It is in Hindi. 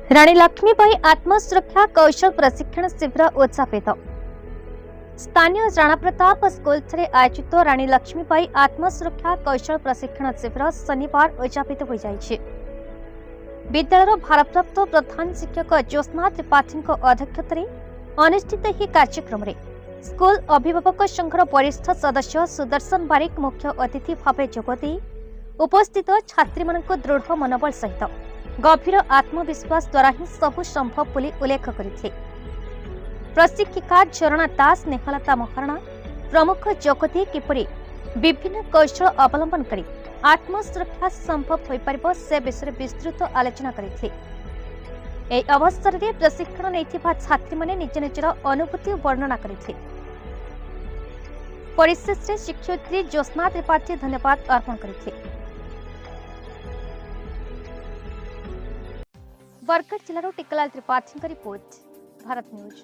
राणी लक्ष्मीबाई आत्मसुरक्षा कौशल प्रशिक्षण शिविर उद्यापित। स्थानीय राणा प्रताप स्कूल आयोजित राणी लक्ष्मीबाई आत्मसुरक्षा कौशल प्रशिक्षण शिविर शनिवार उद्यापित हो जाइए। विद्यालय भारप्राप्त प्रधान शिक्षक ज्योत्स्ना त्रिपाठी अध्यक्षता अनुष्ठित ही कार्यक्रम में स्कूल अभिभावक संघर वरिष्ठ सदस्य सुदर्शन बारिक मुख्य अतिथि भाव जोगदे उपस्थित छात्री मानक दृढ़ मनोबल सहित गभीर आत्मविश्वास द्वारा ही सबु संभव बोली उल्लेख करते। प्रशिक्षिका झरणा दास नेहलता महारणा प्रमुख जोगदे किपरि विभिन्न कौशल अवलंबन करी आत्मसुरक्षा संभव हो पार से विषय विस्तृत आलोचना करते। एही अवसर में प्रशिक्षण नैथिबा छात्री माने निज निजर अनुभूति वर्णना करते। परिशेष में शिक्षयित्री ज्योत्स्ना त्रिपाठी धन्यवाद अर्पण करते। बरगढ़ जिलार टिकलाल त्रिपाठी रिपोर्ट, भारत न्यूज।